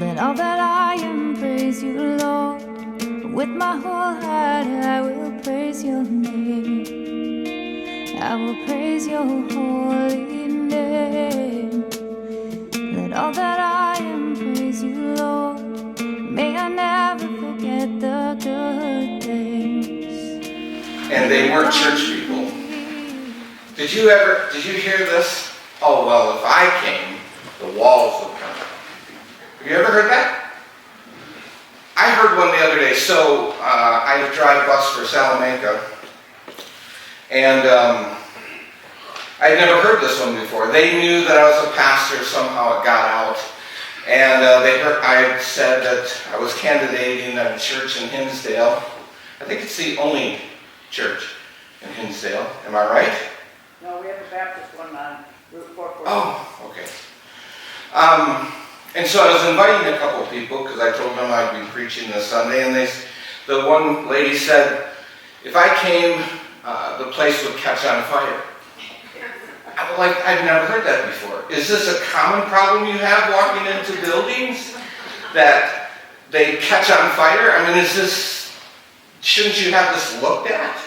Let all that I am praise you, Lord. With my whole heart I will praise your name. I will praise your holy name. Let all that I am praise you, Lord. May I never forget the good things. And they weren't church people. Did you hear this? Oh, well, if I came, the walls would come. Have you ever heard that? I heard one the other day. So I drive bus for Salamanca, and I had never heard this one before. They knew that I was a pastor. Somehow it got out, and they heard I had said that I was candidating at a church in Hinsdale. I think it's the only church in Hinsdale. Am I right? No, we have a Baptist one on Route 440. Oh, okay. And so I was inviting a couple people because I told them I'd be preaching this Sunday, and the one lady said, if I came, the place would catch on fire. I've never heard that before. Is this a common problem you have walking into buildings, that they catch on fire? I mean, shouldn't you have this looked at?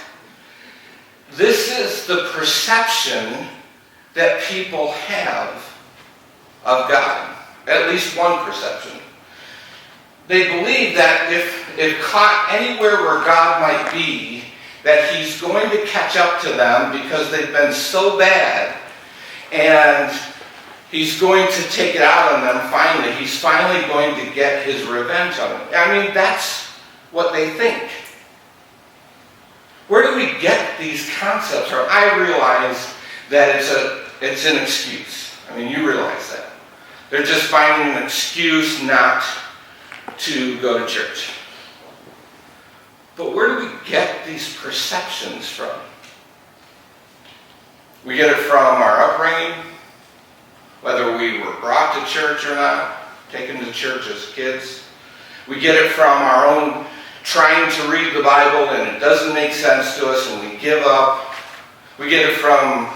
This is the perception that people have of God. At least one perception. They believe that if caught anywhere where God might be, that he's going to catch up to them because they've been so bad, and he's going to take it out on them finally. He's finally going to get his revenge on them. I mean, that's what they think. Where do we get these concepts from? I realize that it's an excuse. I mean, you realize that. They're just finding an excuse not to go to church. But where do we get these perceptions from? We get it from our upbringing, whether we were brought to church or not, taken to church as kids. We get it from our own trying to read the Bible and it doesn't make sense to us and we give up. We get it from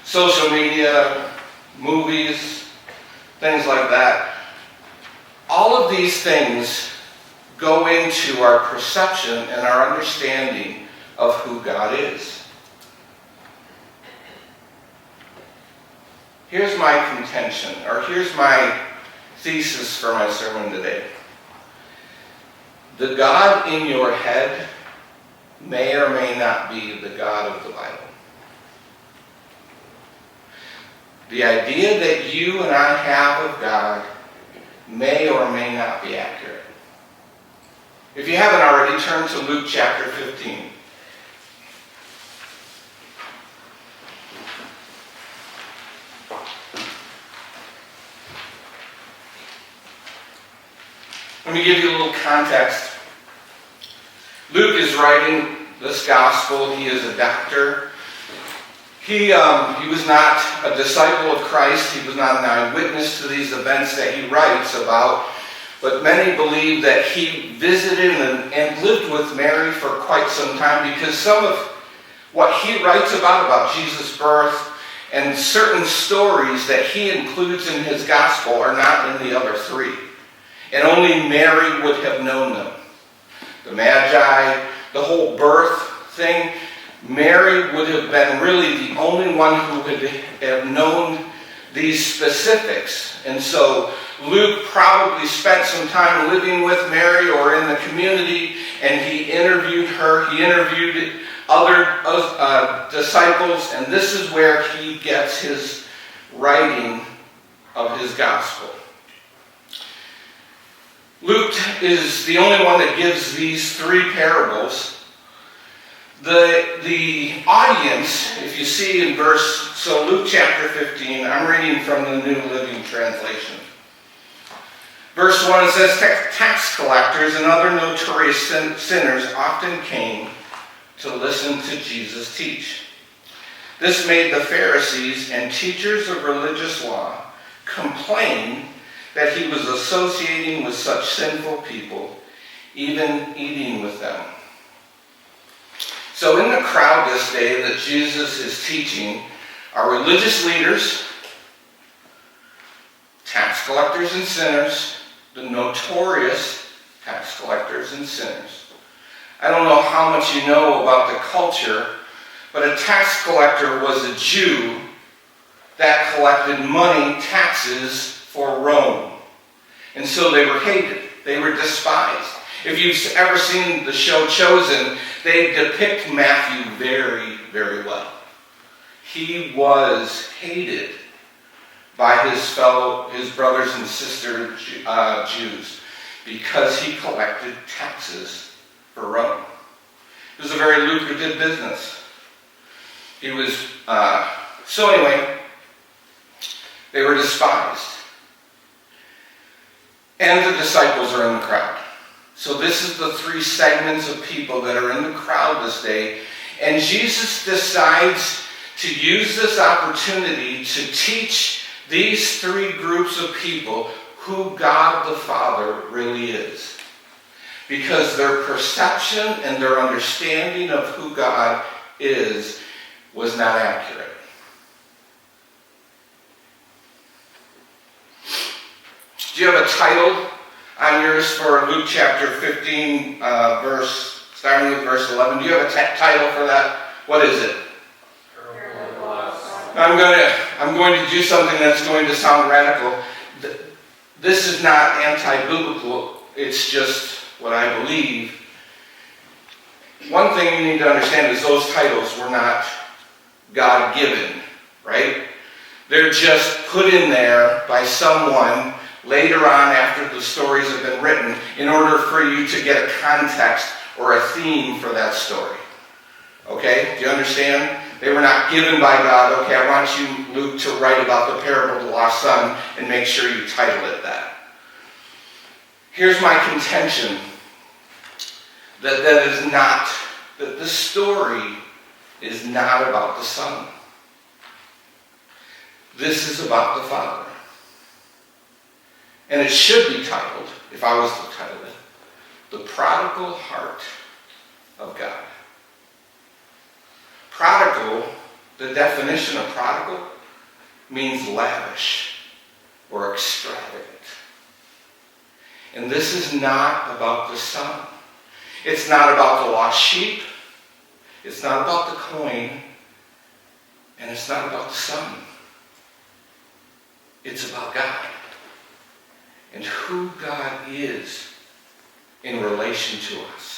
social media, movies, things like that. All of these things go into our perception and our understanding of who God is. Here's my contention, or here's my thesis for my sermon today. The God in your head may or may not be the God of the Bible. The idea that you and I have of God may or may not be accurate. If you haven't already, turn to Luke chapter 15. Let me give you a little context. Luke is writing this gospel. He is a doctor. He was not a disciple of Christ. He was not an eyewitness to these events that he writes about. But many believe that he visited and lived with Mary for quite some time, because some of what he writes about Jesus' birth and certain stories that he includes in his gospel are not in the other three. And only Mary would have known them. The Magi, the whole birth thing, Mary would have been really the only one who would have known these specifics. And so Luke probably spent some time living with Mary or in the community, and he interviewed her. He interviewed other disciples, and this is where he gets his writing of his gospel. Luke is the only one that gives these three parables. The audience, if you see in so Luke chapter 15, I'm reading from the New Living Translation. Verse 1, it says, tax collectors and other notorious sinners often came to listen to Jesus teach. This made the Pharisees and teachers of religious law complain that he was associating with such sinful people, even eating with them. So in the crowd this day that Jesus is teaching are religious leaders, tax collectors and sinners, the notorious tax collectors and sinners. I don't know how much you know about the culture, but a tax collector was a Jew that collected money, taxes for Rome. And so they were hated. They were despised. If you've ever seen the show Chosen, they depict Matthew very, very well. He was hated by his brothers and sisters Jews because he collected taxes for Rome. It was a very lucrative business. He was, so anyway, they were despised. And the disciples are in the crowd. So this is the three segments of people that are in the crowd this day. And Jesus decides to use this opportunity to teach these three groups of people who God the Father really is. Because their perception and their understanding of who God is was not accurate. Do you have a title on yours for Luke chapter 15, starting with verse 11? Do you have a title for that? What is it? I'm going to do something that's going to sound radical. This is not anti-biblical. It's just what I believe. One thing you need to understand is those titles were not God-given, right? They're just put in there by someone later on after the stories have been written in order for you to get a context or a theme for that story. Okay? Do you understand? They were not given by God. Okay, I want you, Luke, to write about the parable of the lost son and make sure you title it that. Here's my contention. That this story is not about the son. This is about the Father. And it should be titled, if I was to title it, The Prodigal Heart of God. Prodigal, the definition of prodigal, means lavish or extravagant. And this is not about the son. It's not about the lost sheep. It's not about the coin. And it's not about the son. It's about God. And who God is in relation to us.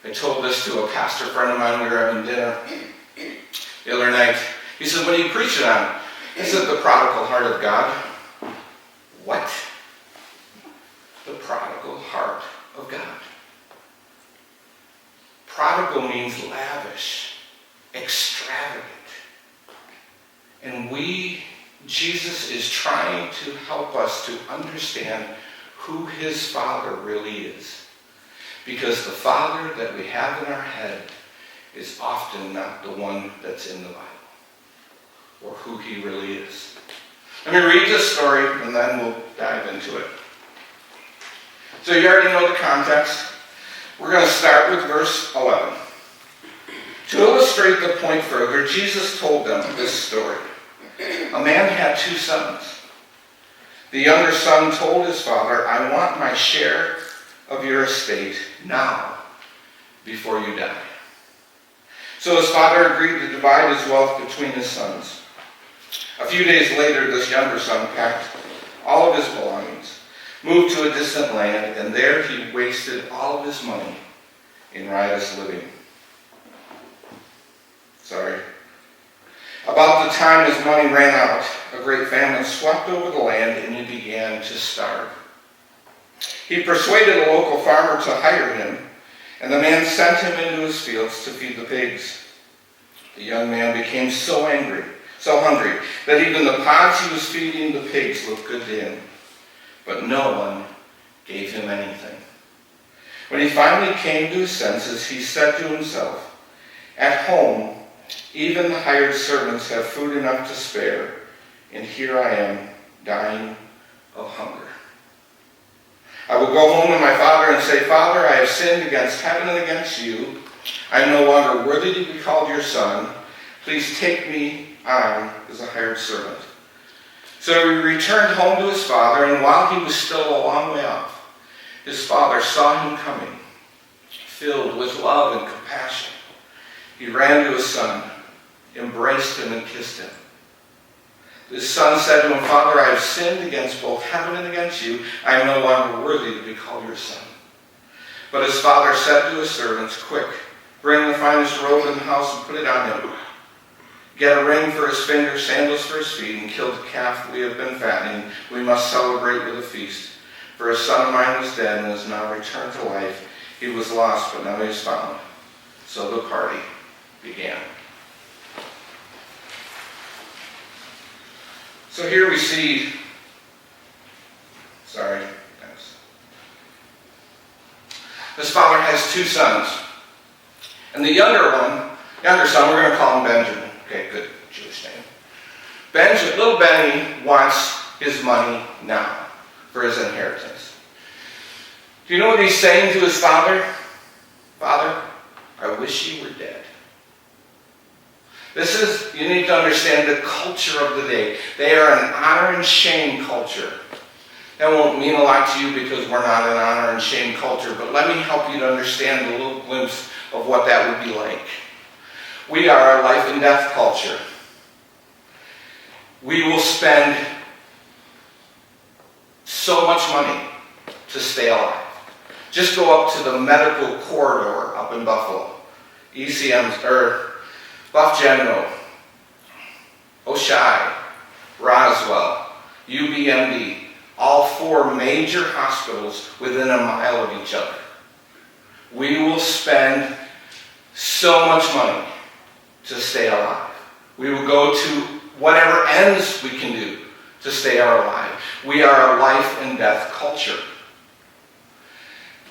I told this to a pastor friend of mine. We were having dinner the other night. He said, "What are you preaching on?" I said, "The prodigal heart of God." What? The prodigal heart of God. Prodigal means lavish, extravagant. And Jesus is trying to help us to understand who his Father really is. Because the Father that we have in our head is often not the one that's in the Bible, or who he really is. Let me read this story, and then we'll dive into it. So you already know the context. We're going to start with verse 11. To illustrate the point further, Jesus told them this story. A man had 2 sons. The younger son told his father, "I want my share of your estate now, before you die." So his father agreed to divide his wealth between his sons. A few days later, this younger son packed all of his belongings, moved to a distant land, and there he wasted all of his money in riotous living. About the time his money ran out, a great famine swept over the land, and he began to starve. He persuaded a local farmer to hire him, and the man sent him into his fields to feed the pigs. The young man became so hungry, that even the pods he was feeding the pigs looked good to him. But no one gave him anything. When he finally came to his senses, he said to himself, "At home, even the hired servants have food enough to spare, and here I am, dying of hunger. I will go home to my father and say, 'Father, I have sinned against heaven and against you. I am no longer worthy to be called your son. Please take me on as a hired servant.' So he returned home to his father, and while he was still a long way off, his father saw him coming, filled with love and compassion. He ran to his son, embraced him, and kissed him. His son said to him, "Father, I have sinned against both heaven and against you. I am no longer worthy to be called your son." But his father said to his servants, "Quick, bring the finest robe in the house and put it on him. Get a ring for his finger, sandals for his feet, and kill the calf we have been fattening. We must celebrate with a feast. For a son of mine was dead and is now returned to life. He was lost, but now he is found." So the party began. So here we see, this father has two sons. And the younger son, we're going to call him Benjamin. Okay, good Jewish name. Little Benny wants his money now for his inheritance. Do you know what he's saying to his father? "Father, I wish you were dead." You need to understand the culture of the day. They are an honor and shame culture. That won't mean a lot to you because we're not an honor and shame culture, but let me help you to understand a little glimpse of what that would be like. We are a life and death culture. We will spend so much money to stay alive. Just go up to the medical corridor up in Buffalo. Buff General, Oshai, Roswell, UBMD, all four major hospitals within a mile of each other. We will spend so much money to stay alive. We will go to whatever ends we can do to stay alive. We are a life and death culture.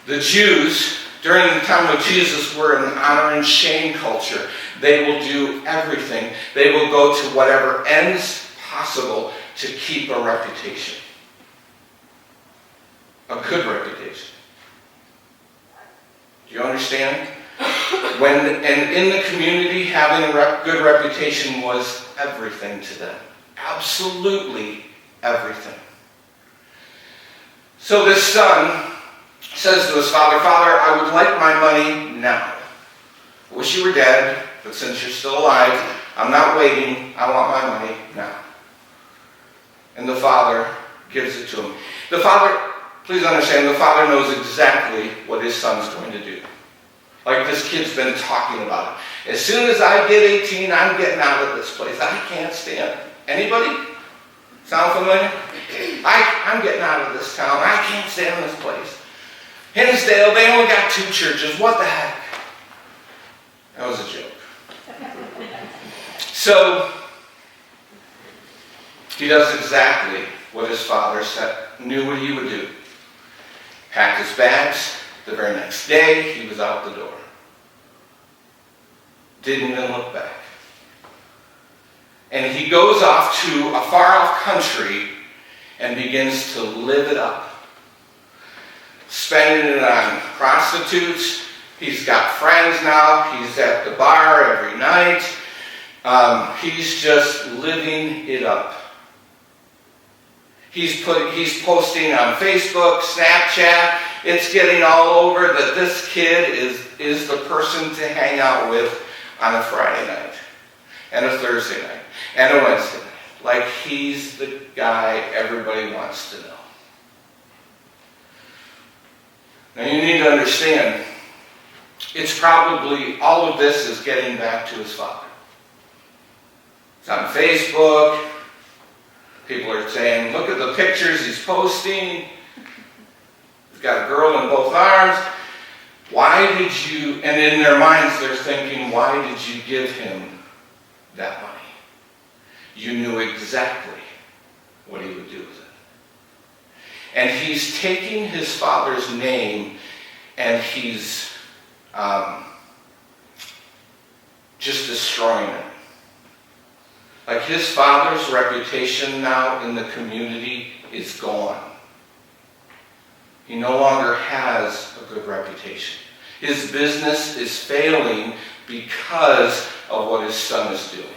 The Jews, during the time of Jesus, were an honor and shame culture. They will do everything. They will go to whatever ends possible to keep a reputation. A good reputation. Do you understand? And in the community, having a good reputation was everything to them. Absolutely everything. So this son says to his father, "Father, I would like my money now. I wish you were dead, but since you're still alive, I'm not waiting. I want my money now." And the father gives it to him. Please understand, the father knows exactly what his son's going to do. Like this kid's been talking about it. As soon as I get 18, I'm getting out of this place. I can't stand it. Anybody? Sound familiar? I'm getting out of this town. I can't stand this place. Hinsdale, they only got 2 churches. What the heck? That was a joke. So, he does exactly what his father knew what he would do. Packed his bags. The very next day, he was out the door. Didn't even look back. And he goes off to a far-off country and begins to live it up. Spending it on prostitutes. He's got friends now. He's at the bar every night. He's just living it up. He's posting on Facebook, Snapchat. It's getting all over that this kid is the person to hang out with on a Friday night, and a Thursday night, and a Wednesday night. Like he's the guy everybody wants to know. Now you need to understand, it's probably, all of this is getting back to his father. It's on Facebook. People are saying, look at the pictures he's posting. He's got a girl in both arms. Why did you, and in their minds they're thinking, why did you give him that money? You knew exactly what he would do with it. And he's taking his father's name and he's just destroying it. Like his father's reputation now in the community is gone. He no longer has a good reputation. His business is failing because of what his son is doing.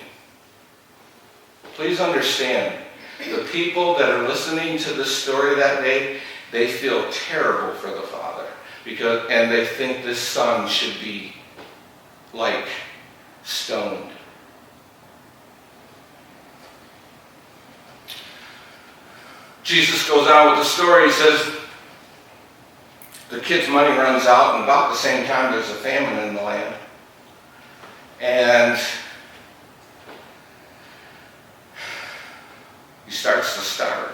Please understand, The people that are listening to this story that day, they feel terrible for the father and they think this son should be like stoned. Jesus goes on with the story. He says the kid's money runs out, and about the same time there's a famine in the land. And he starts to starve.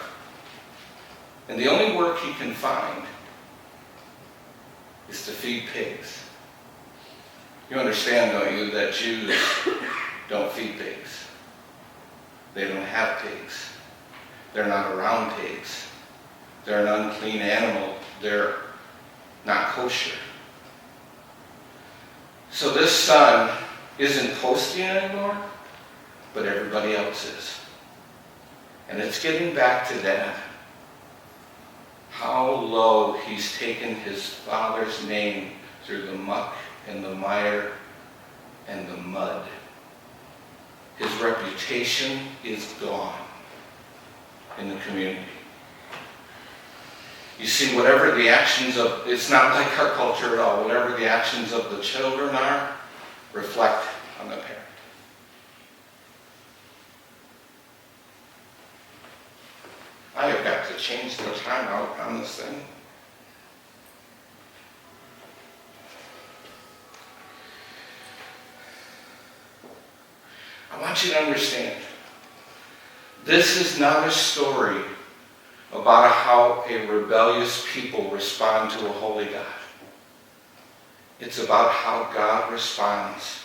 And the only work he can find is to feed pigs. You understand, don't you, that Jews don't feed pigs. They don't have pigs. They're not around pigs. They're an unclean animal. They're not kosher. So this son isn't posting anymore, but everybody else is. And it's getting back to Dad. How low he's taken his father's name through the muck and the mire and the mud. His reputation is gone in the community. You see, whatever the actions of, it's not like our culture at all, whatever the actions of the children are, reflect on the parent. I have got to change the timeout on this thing. I want you to understand, this is not a story about how a rebellious people respond to a holy God. It's about how God responds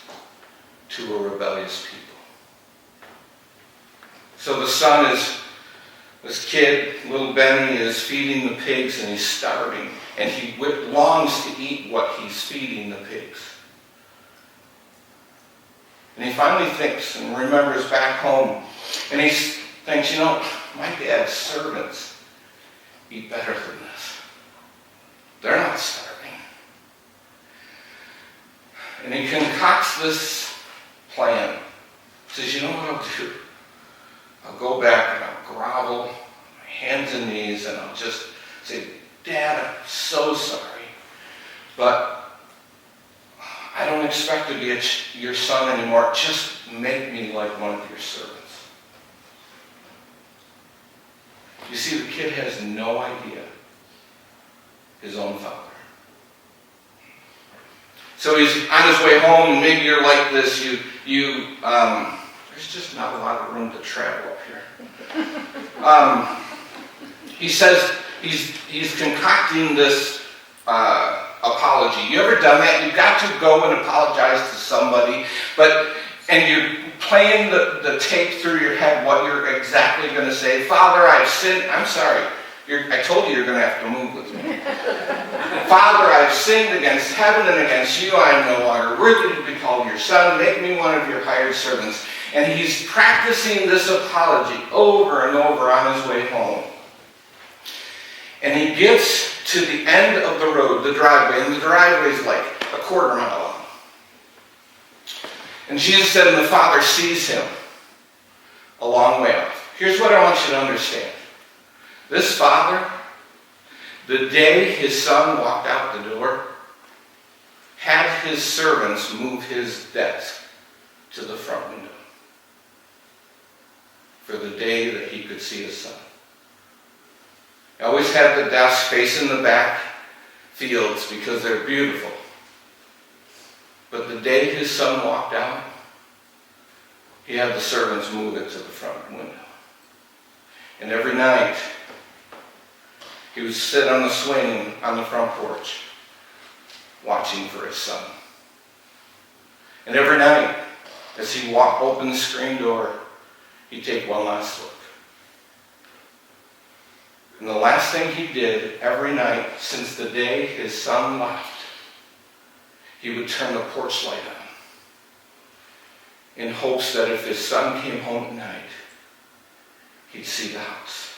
to a rebellious people. So the son is, this kid, little Benny, is feeding the pigs and he's starving. And he longs to eat what he's feeding the pigs. And he finally thinks and remembers back home. And he thinks, you know, my dad's servants eat better than this. They're not starving. And he concocts this plan. He says, you know what I'll do? I'll go back and I'll grovel, my hands and knees, and I'll just say, Dad, I'm so sorry, but I don't expect to be your son anymore. Just make me like one of your servants. You see, the kid has no idea his own father. So he's on his way home, and maybe you're like this. There's just not a lot of room to travel up here. He says he's concocting this apology. You ever done that? You've got to go and apologize to somebody, and you're playing the tape through your head what you're exactly going to say. Father, I've sinned. I'm sorry. I told you you're going to have to move with me. Father, I've sinned against heaven and against you. I am no longer worthy to be called your son. Make me one of your hired servants. And he's practicing this apology over and over on his way home. And he gets to the end of the road, the driveway, and the driveway is like a quarter mile long. And Jesus said, and the father sees him a long way off. Here's what I want you to understand. This father, the day his son walked out the door, had his servants move his desk to the front window for the day that he could see his son. He always had the desk facing the back fields because they're beautiful. But the day his son walked out, he had the servants move it to the front window. And every night, he would sit on the swing on the front porch, watching for his son. And every night, as he opened the screen door, he'd take one last look. And the last thing he did every night since the day his son left, he would turn the porch light on in hopes that if his son came home at night, he'd see the house.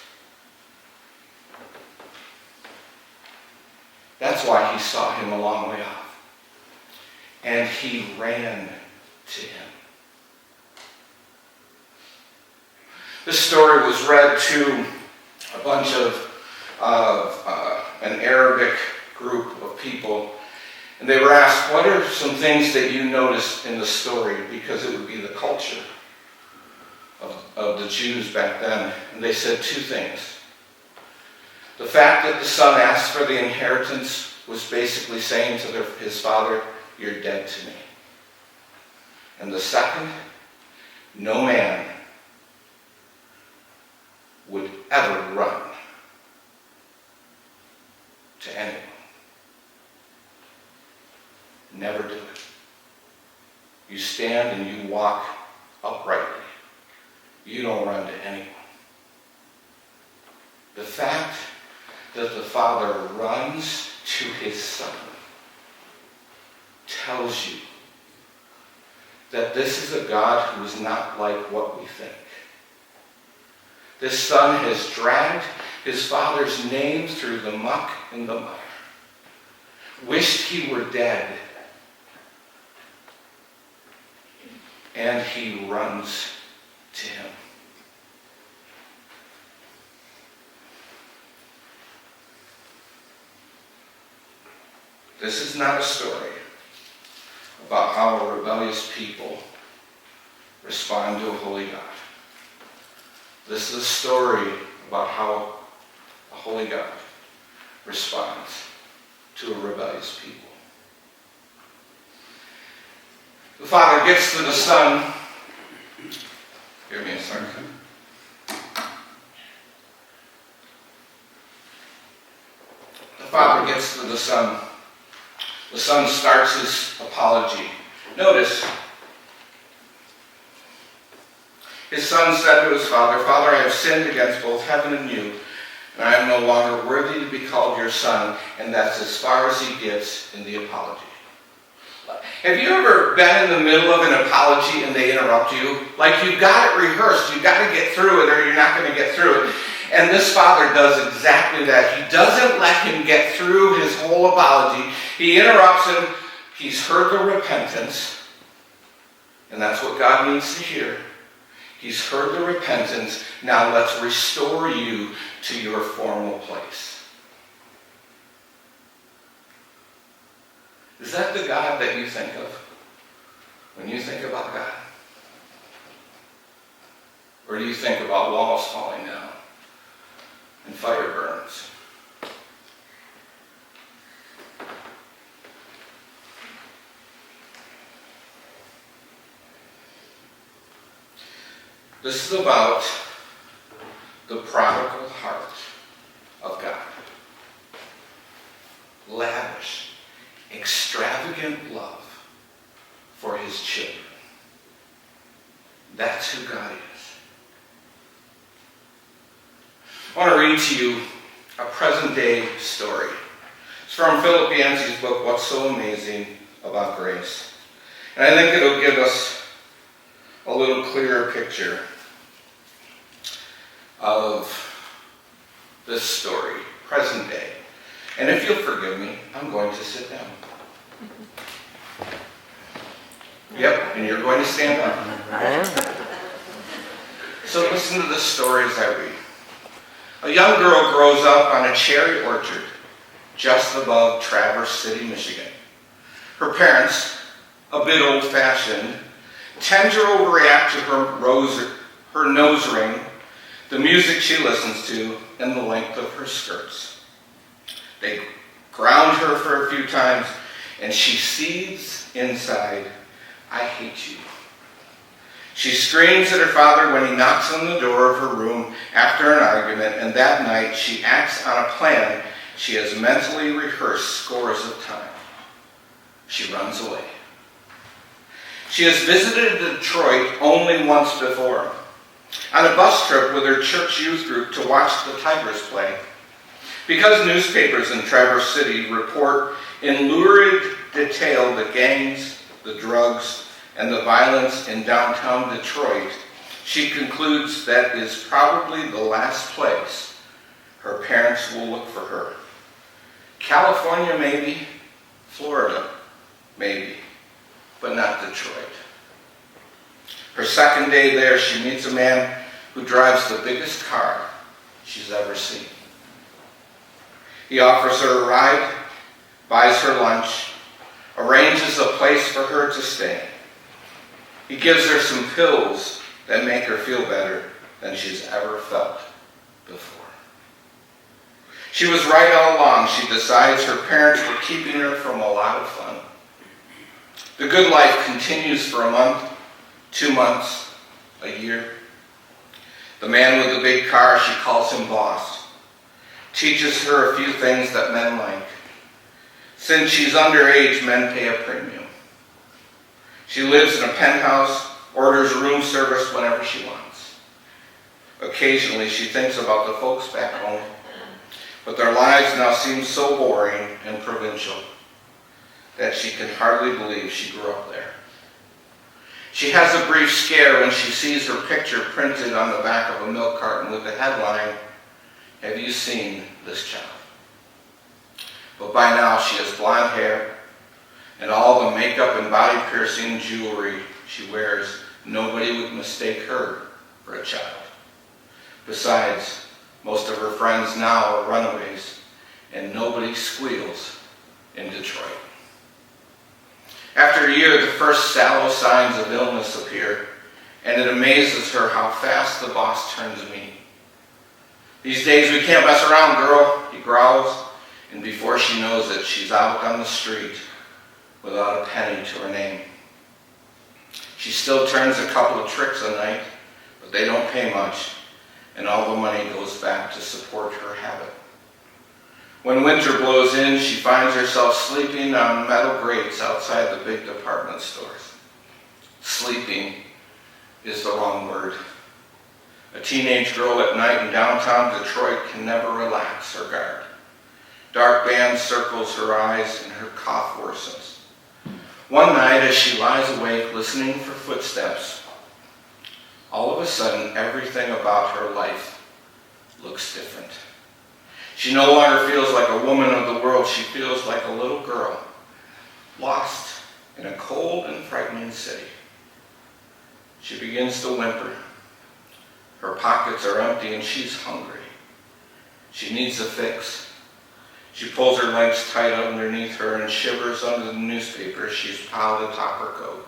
That's why he saw him a long way off. And he ran to him. This story was read to a bunch of an Arabic group of people, and they were asked, what are some things that you noticed in the story? Because it would be the culture of the Jews back then. And they said two things. The fact that the son asked for the inheritance was basically saying to his father, you're dead to me. And the second, no man would ever run to anyone. Never do it. You stand and you walk uprightly. You don't run to anyone. The fact that the Father runs to his Son tells you that this is a God who is not like what we think. This Son has dragged his Father's name through the muck and the mire, wished he were dead, and he runs to him. This is not a story about how a rebellious people respond to a holy God. This is a story about how a holy God responds to a rebellious people. The Father gets to the Son. Give me a second. The Father gets to the Son. The Son starts his apology. Notice, his Son said to his Father, Father, I have sinned against both heaven and you, and I am no longer worthy to be called your Son. And that's as far as he gets in the apology. Have you ever been in the middle of an apology and they interrupt you? Like you've got it rehearsed, you've got to get through it or you're not going to get through it. And this Father does exactly that. He doesn't let him get through his whole apology. He interrupts him. He's heard the repentance. And that's what God needs to hear. He's heard the repentance. Now let's restore you to your formal place. Is that the God that you think of when you think about God? Or do you think about walls falling down and fire burns? This is about the prodigal heart of God. Lavish, extravagant love for his children. That's who God is. I want to read to you a present-day story. It's from Philip Yancey's book, What's So Amazing About Grace. And I think it'll give us a little clearer picture of this story, present day. And if you'll forgive me, I'm going to sit down. Yep, and you're going to stand up. So listen to the story as I read. A young girl grows up on a cherry orchard just above Traverse City, Michigan. Her parents, a bit old-fashioned, tend to overreact to her nose ring, the music she listens to, and the length of her skirts. They ground her for a few times, and she seethes inside, I hate you. She screams at her father when he knocks on the door of her room after an argument, and that night she acts on a plan she has mentally rehearsed scores of times. She runs away. She has visited Detroit only once before, on a bus trip with her church youth group to watch the Tigers play. Because newspapers in Traverse City report in lurid detail the gangs, the drugs, and the violence in downtown Detroit, she concludes that is probably the last place her parents will look for her. California, maybe. Florida, maybe. But not Detroit. Her second day there, she meets a man who who drives the biggest car she's ever seen. He offers her a ride, buys her lunch, arranges a place for her to stay. He gives her some pills that make her feel better than she's ever felt before. She was right all along. She decides her parents were keeping her from a lot of fun. The good life continues for a month, 2 months, a year. The man with the big car, she calls him boss, teaches her a few things that men like. Since she's underage, men pay a premium. She lives in a penthouse, orders room service whenever she wants. Occasionally, she thinks about the folks back home, but their lives now seem so boring and provincial that she can hardly believe she grew up there. She has a brief scare when she sees her picture printed on the back of a milk carton with the headline, "Have you seen this child?" But by now she has blonde hair, and all the makeup and body-piercing jewelry she wears, nobody would mistake her for a child. Besides, most of her friends now are runaways, and nobody squeals in Detroit. After a year, the first sallow signs of illness appear, and it amazes her how fast the boss turns mean. "These days we can't mess around, girl," he growls, and before she knows it, she's out on the street without a penny to her name. She still turns a couple of tricks a night, but they don't pay much, and all the money goes back to support her habit. When winter blows in, she finds herself sleeping on metal grates outside the big department stores. Sleeping is the wrong word. A teenage girl at night in downtown Detroit can never relax her guard. Dark band circles her eyes and her cough worsens. One night, as she lies awake listening for footsteps, all of a sudden everything about her life looks different. She no longer feels like a woman of the world. She feels like a little girl, lost in a cold and frightening city. She begins to whimper. Her pockets are empty and she's hungry. She needs a fix. She pulls her legs tight underneath her and shivers under the newspaper she's piled atop her coat.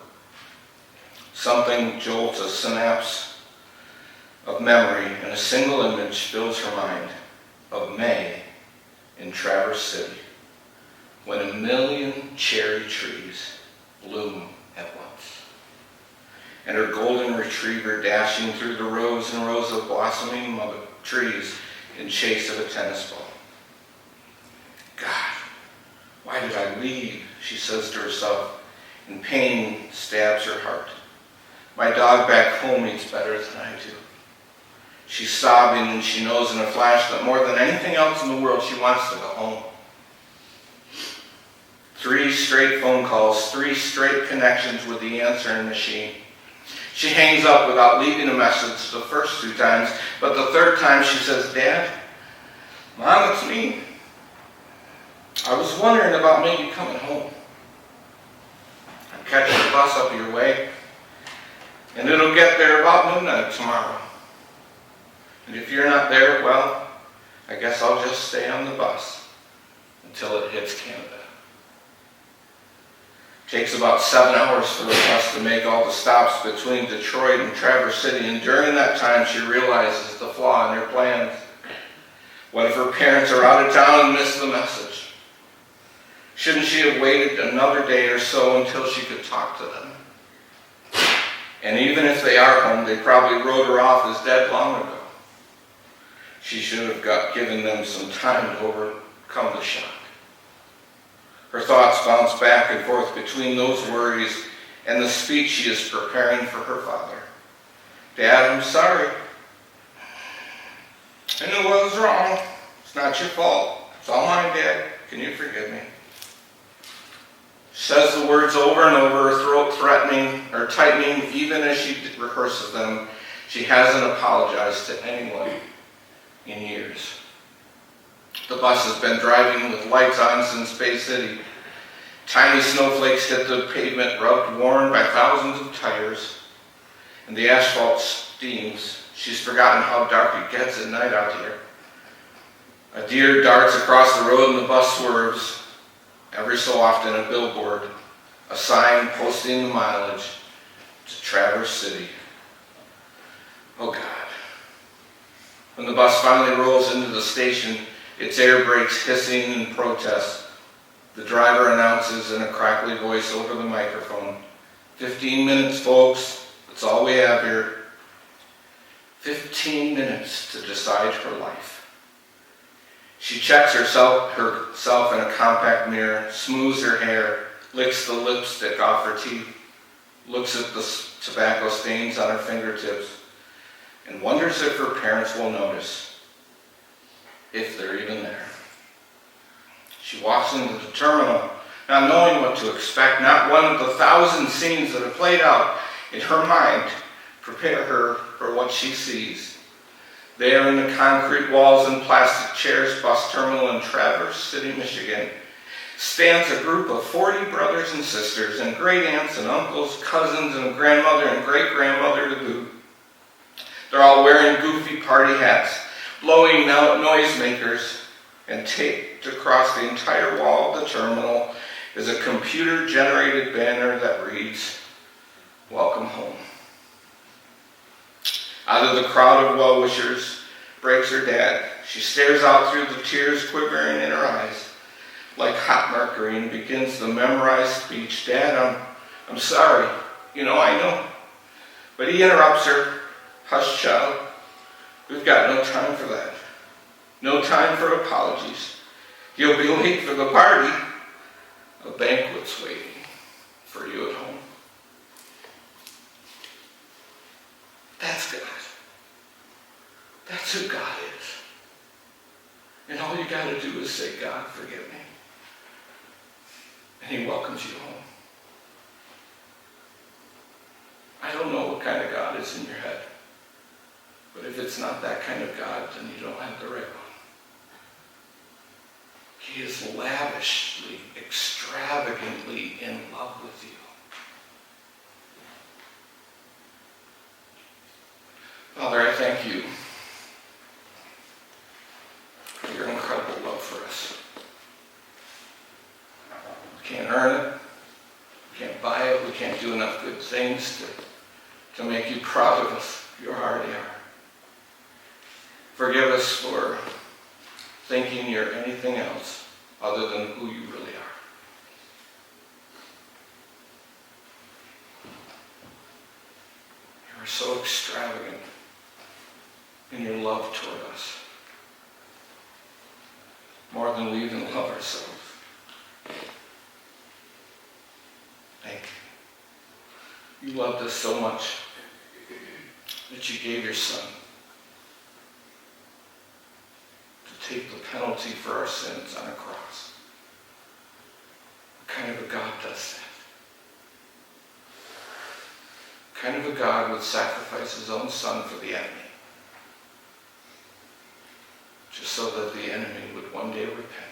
Something jolts a synapse of memory, and a single image fills her mind of May in Traverse City, when 1,000,000 cherry trees bloom at once, and her golden retriever dashing through the rows and rows of blossoming trees in chase of a tennis ball. God, why did I leave? She says to herself, and pain stabs her heart. My dog back home eats better than I do. She's sobbing, and she knows in a flash that more than anything else in the world, she wants to go home. 3 straight phone calls, 3 straight connections with the answering machine. She hangs up without leaving a message the first 2 times, but the 3rd time she says, "Dad, Mom, it's me. I was wondering about maybe coming home. I'm catching the bus up your way, and it'll get there about midnight tomorrow. And if you're not there, well, I guess I'll just stay on the bus until it hits Canada." It takes about 7 hours for the bus to make all the stops between Detroit and Traverse City, and during that time she realizes the flaw in her plans. What if her parents are out of town and miss the message? Shouldn't she have waited another day or so until she could talk to them? And even if they are home, they probably wrote her off as dead long ago. She should have given them some time to overcome the shock. Her thoughts bounce back and forth between those worries and the speech she is preparing for her father. "Dad, I'm sorry. I knew what was wrong. It's not your fault. It's all mine, Dad. Can you forgive me?" She says the words over and over, her throat threatening or tightening even as she rehearses them. She hasn't apologized to anyone in years. The bus has been driving with lights on since Bay City. Tiny snowflakes hit the pavement, rubbed worn by thousands of tires, and the asphalt steams She's forgotten how dark it gets at night out here. A deer darts across the road and the bus swerves. Every so often a billboard, a sign posting the mileage to Traverse City. Oh God. When the bus finally rolls into the station, its air brakes hissing in protest, the driver announces in a crackly voice over the microphone, 15 minutes, folks. That's all we have here. 15 minutes to decide her life. She checks herself in a compact mirror, smooths her hair, licks the lipstick off her teeth, looks at the tobacco stains on her fingertips, and wonders if her parents will notice, if they're even there. She walks into the terminal, not knowing what to expect, not one of the 1,000 scenes that have played out in her mind prepare her for what she sees. There in the concrete walls and plastic chairs bus terminal in Traverse City, Michigan, stands a group of 40 brothers and sisters and great aunts and uncles, cousins and grandmother and great-grandmother to boot. They're all wearing goofy party hats, blowing noisemakers, and taped across the entire wall of the terminal is a computer-generated banner that reads, "Welcome home." Out of the crowd of well-wishers breaks her dad. She stares out through the tears quivering in her eyes like hot mercury and begins the memorized speech. "Dad, I'm sorry. I know." But he interrupts her. "Hush, child. We've got no time for that. No time for apologies. You'll be late for the party. A banquet's waiting for you at home." That's God. That's who God is. And all you got to do is say, "God, forgive me." And he welcomes you home. I don't know what kind of God is in your head. But if it's not that kind of God, then you don't have the right one. He is lavishly, extravagantly in love with you. Father, I thank you for your incredible love for us. We can't earn it. We can't buy it. We can't do enough good things to make you proud of us. You already are. Forgive us for thinking you're anything else other than who you really are. You are so extravagant in your love toward us, more than we even love ourselves. Thank you. You loved us so much that you gave your Son to take the penalty for our sins on a cross. What kind of a God does that? What kind of a God would sacrifice his own Son for the enemy, just so that the enemy would one day repent?